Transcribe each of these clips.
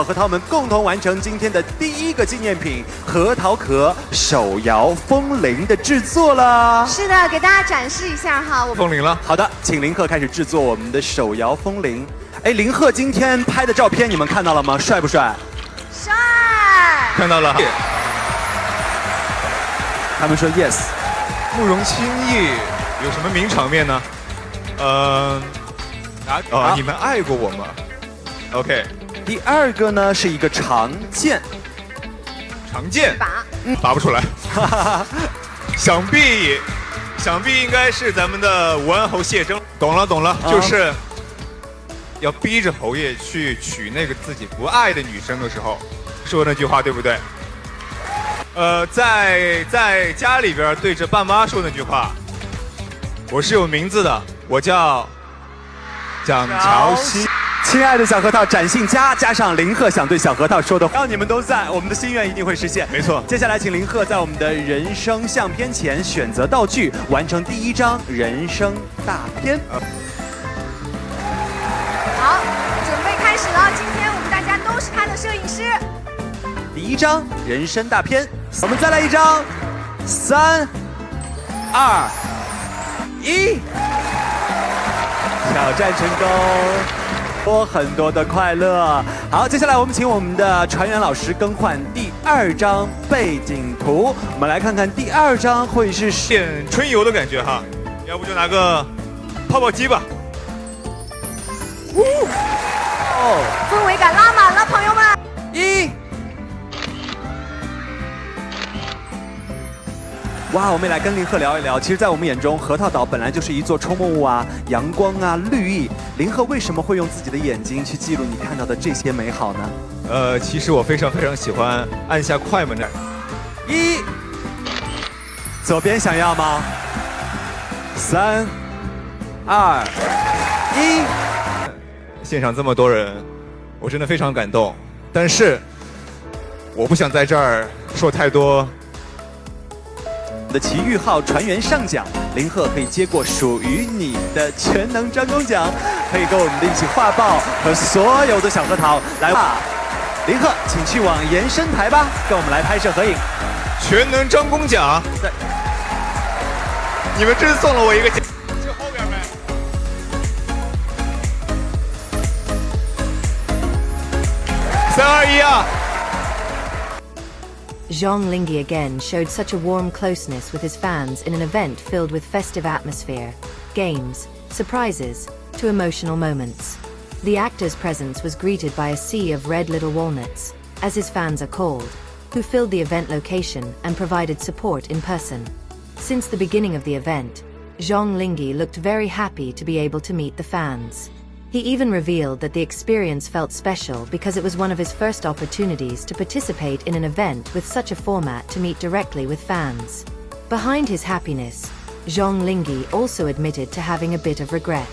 小核桃们共同完成今天的第一个纪念品——核桃壳手摇风铃的制作了。是的，给大家展示一下哈。风铃了。好的，请林鹤开始制作我们的手摇风铃。哎，林鹤今天拍的照片你们看到了吗？帅不帅？帅！看到了。他们说 yes。慕容轻易有什么名场面呢？你们爱过我吗 ？OK。第二个呢是一个长剑。长剑？拔不出来。想必应该是咱们的武安侯谢征。懂了，就是要逼着侯爷去娶那个自己不爱的女生的时候说那句话，对不对？在家里边对着爸妈说那句话，我是有名字的，我叫蒋乔欣。亲爱的小核桃，展信加上林鹤想对小核桃说的话，只要你们都在，我们的心愿一定会实现。没错。接下来请林鹤在我们的人生相片前选择道具，完成第一张人生大片。好，准备开始了。今天我们大家都是他的摄影师。第一张人生大片，我们再来一张，3、2、1，挑战成功，很多的快乐。好，接下来我们请我们的船员老师更换第二张背景图，我们来看看第二张会是点春游的感觉哈，要不就拿个泡泡机吧。氛围感拉满了，朋友们。哇，我们也来跟林鹤聊一聊。其实，在我们眼中，核桃岛本来就是一座冲梦物啊，阳光啊，绿意。林鹤为什么会用自己的眼睛去记录你看到的这些美好呢？其实我非常喜欢按下快门的。左边想要吗？3、2、1。现场这么多人，我真的非常感动。但是，我不想在这儿说太多。的奇遇号船员上奖，林鹤可以接过属于你的全能专攻奖，可以跟我们的一起画报和所有的小核桃来吧。林鹤，请去往延伸台吧，跟我们来拍摄合影。全能专攻奖，你们真送了我一个奖，就后边呗。3、2、1啊！ Zhang Linghe again showed such a warm closeness with his fans in an event filled with festive atmosphere, games, surprises, to emotional moments. The actor's presence was greeted by a sea of red little walnuts, as his fans are called, who filled the event location and provided support in person. Since the beginning of the event, Zhang Linghe looked very happy to be able to meet the fans. He even revealed that the experience felt special because it was one of his first opportunities to participate in an event with such a format to meet directly with fans. Behind his happiness, Zhang Linghe also admitted to having a bit of regret.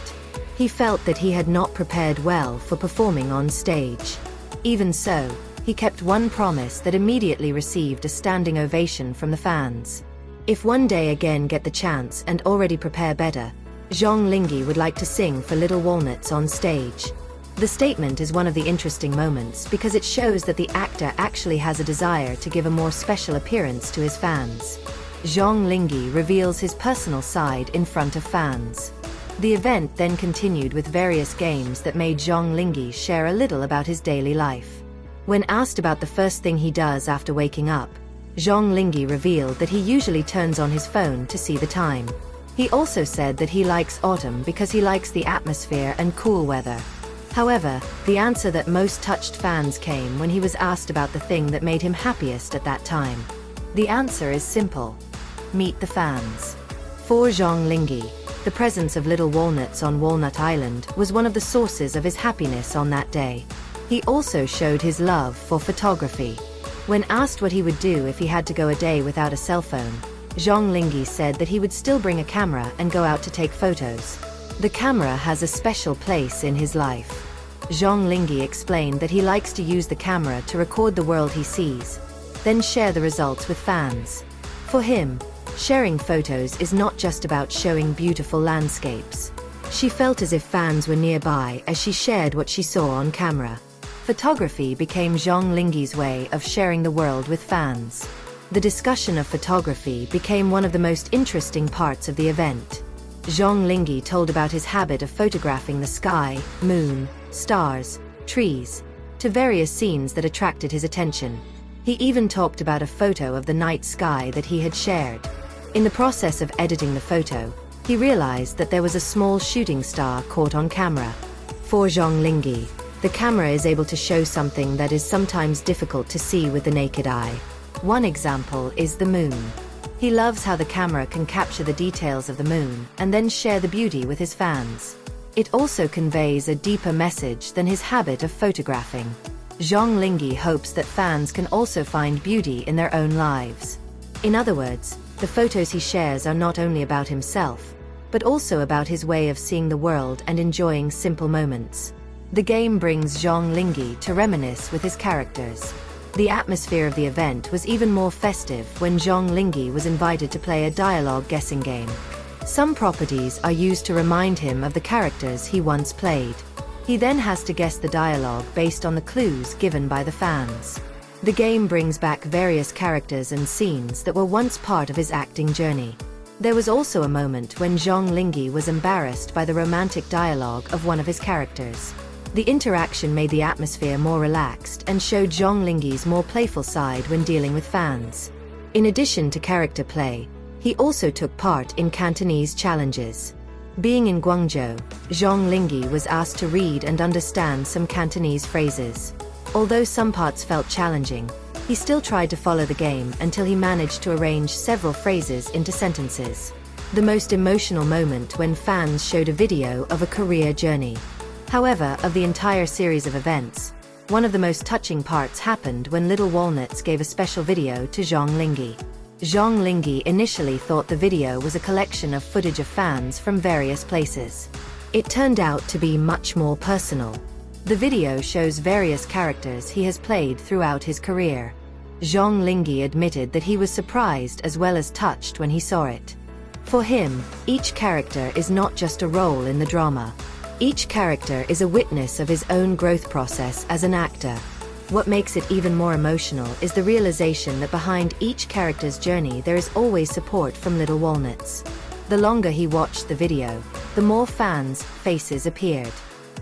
He felt that he had not prepared well for performing on stage. Even so, he kept one promise that immediately received a standing ovation from the fans. If one day again get the chance and already prepare better, Zhang Linghe would like to sing for Little Walnuts on stage. The statement is one of the interesting moments because it shows that the actor actually has a desire to give a more special appearance to his fans. Zhang Linghe reveals his personal side in front of fans. The event then continued with various games that made Zhang Linghe share a little about his daily life. When asked about the first thing he does after waking up, Zhang Linghe revealed that he usually turns on his phone to see the time. He also said that he likes autumn because he likes the atmosphere and cool weather. However, the answer that most touched fans came when he was asked about the thing that made him happiest at that time. The answer is simple: meet the fans. For Zhang Linghe, the presence of Little Walnuts on Walnut Island was one of the sources of his happiness on that day. He also showed his love for photography. When asked what he would do if he had to go a day without a cell phone, Zhang Linghe said that he would still bring a camera and go out to take photos. The camera has a special place in his life. Zhang Linghe explained that he likes to use the camera to record the world he sees, then share the results with fans. For him, sharing photos is not just about showing beautiful landscapes. She felt as if fans were nearby as she shared what she saw on camera. Photography became Zhang Linghe's way of sharing the world with fans. The discussion of photography became one of the most interesting parts of the event. Zhang Linghe told about his habit of photographing the sky, moon, stars, trees, to various scenes that attracted his attention. He even talked about a photo of the night sky that he had shared. In the process of editing the photo, he realized that there was a small shooting star caught on camera. For Zhang Linghe, the camera is able to show something that is sometimes difficult to see with the naked eye. One example is the moon. He loves how the camera can capture the details of the moon and then share the beauty with his fans. It also conveys a deeper message than his habit of photographing. Zhang Linghe hopes that fans can also find beauty in their own lives. In other words, the photos he shares are not only about himself, but also about his way of seeing the world and enjoying simple moments. The game brings Zhang Linghe to reminisce with his characters. The atmosphere of the event was even more festive when Zhang Linghe was invited to play a dialogue guessing game. Some properties are used to remind him of the characters he once played. He then has to guess the dialogue based on the clues given by the fans. The game brings back various characters and scenes that were once part of his acting journey. There was also a moment when Zhang Linghe was embarrassed by the romantic dialogue of one of his characters. The interaction made the atmosphere more relaxed and showed Zhang Linghe's more playful side when dealing with fans. In addition to character play, he also took part in Cantonese challenges. Being in Guangzhou, Zhang Linghe was asked to read and understand some Cantonese phrases. Although some parts felt challenging, he still tried to follow the game until he managed to arrange several phrases into sentences. The most emotional moment when fans showed a video of a career journey. However, of the entire series of events, one of the most touching parts happened when Little Walnuts gave a special video to Zhang Linghe. Zhang Linghe initially thought the video was a collection of footage of fans from various places. It turned out to be much more personal. The video shows various characters he has played throughout his career. Zhang Linghe admitted that he was surprised as well as touched when he saw it. For him, each character is not just a role in the drama. Each character is a witness of his own growth process as an actor. What makes it even more emotional is the realization that behind each character's journey there is always support from Little Walnuts. The longer he watched the video, the more fans' faces appeared.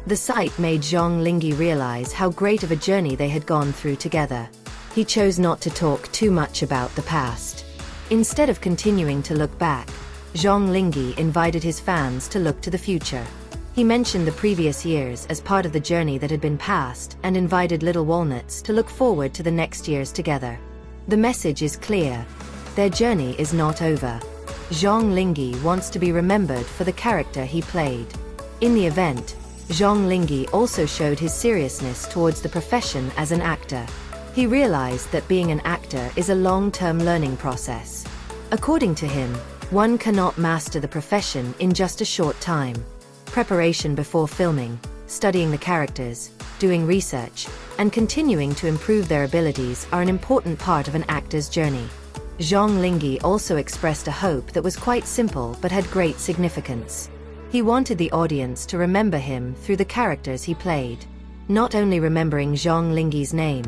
The sight made Zhang Linghe realize how great of a journey they had gone through together. He chose not to talk too much about the past. Instead of continuing to look back, Zhang Linghe invited his fans to look to the future. He mentioned the previous years as part of the journey that had been passed and invited Little Walnuts to look forward to the next years together. The message is clear. Their journey is not over. Zhang Linghe wants to be remembered for the character he played. In the event, Zhang Linghe also showed his seriousness towards the profession as an actor. He realized that being an actor is a long-term learning process. According to him, one cannot master the profession in just a short time. Preparation before filming, studying the characters, doing research, and continuing to improve their abilities are an important part of an actor's journey. Zhang Linghe also expressed a hope that was quite simple but had great significance. He wanted the audience to remember him through the characters he played. Not only remembering Zhang Linghe's name,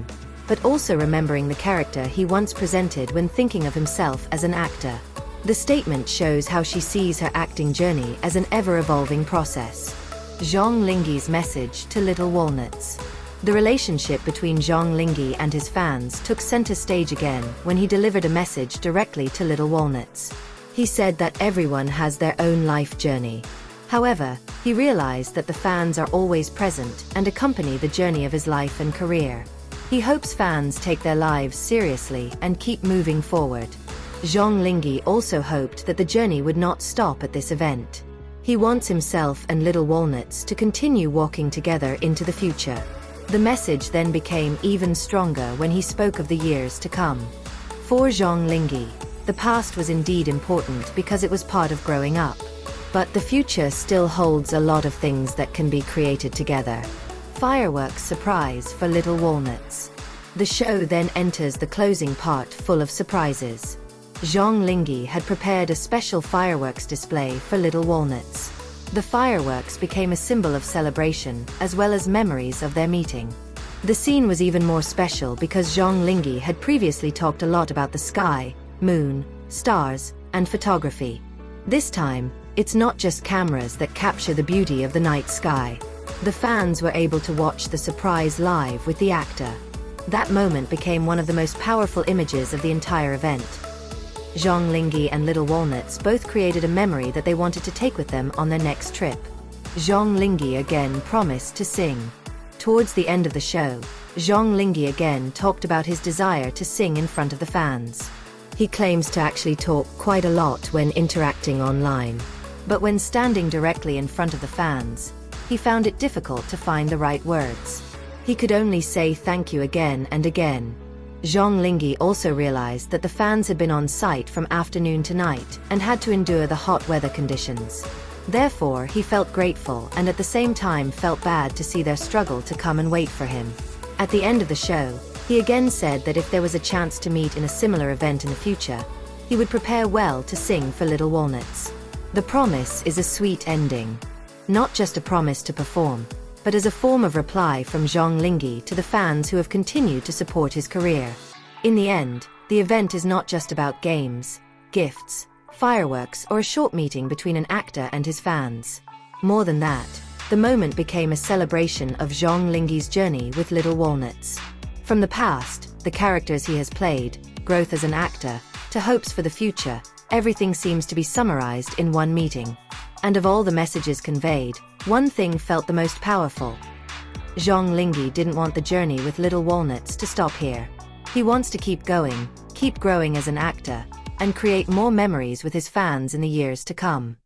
but also remembering the character he once presented when thinking of himself as an actor. The statement shows how she sees her acting journey as an ever-evolving process. Zhang Linghe's message to Little Walnuts. The relationship between Zhang Linghe and his fans took center stage again when he delivered a message directly to Little Walnuts. He said that everyone has their own life journey. However, he realized that the fans are always present and accompany the journey of his life and career. He hopes fans take their lives seriously and keep moving forward. Zhang Linghe also hoped that the journey would not stop at this event. He wants himself and Little Walnuts to continue walking together into the future. The message then became even stronger when he spoke of the years to come. For Zhang Linghe, the past was indeed important because it was part of growing up. But the future still holds a lot of things that can be created together. Fireworks surprise for Little Walnuts. The show then enters the closing part full of surprises. Zhang Linghe had prepared a special fireworks display for Little Walnuts. The fireworks became a symbol of celebration, as well as memories of their meeting. The scene was even more special because Zhang Linghe had previously talked a lot about the sky, moon, stars, and photography. This time, it's not just cameras that capture the beauty of the night sky. The fans were able to watch the surprise live with the actor. That moment became one of the most powerful images of the entire event. Zhang Linghe and Little Walnuts both created a memory that they wanted to take with them on their next trip. Zhang Linghe again promised to sing. Towards the end of the show, Zhang Linghe again talked about his desire to sing in front of the fans. He claims to actually talk quite a lot when interacting online. But when standing directly in front of the fans, he found it difficult to find the right words. He could only say thank you again and again. Zhang Linghe also realized that the fans had been on site from afternoon to night and had to endure the hot weather conditions. Therefore, he felt grateful and at the same time felt bad to see their struggle to come and wait for him. At the end of the show, he again said that if there was a chance to meet in a similar event in the future, he would prepare well to sing for Little Walnuts. The promise is a sweet ending. Not just a promise to perform, but as a form of reply from Zhang Linghe to the fans who have continued to support his career. In the end, the event is not just about games, gifts, fireworks, or a short meeting between an actor and his fans. More than that, the moment became a celebration of Zhang Linghe's journey with Little Walnuts. From the past, the characters he has played, growth as an actor, to hopes for the future, everything seems to be summarized in one meeting. And of all the messages conveyed, one thing felt the most powerful. Zhang Linghe didn't want the journey with Little Walnuts to stop here. He wants to keep going, keep growing as an actor, and create more memories with his fans in the years to come.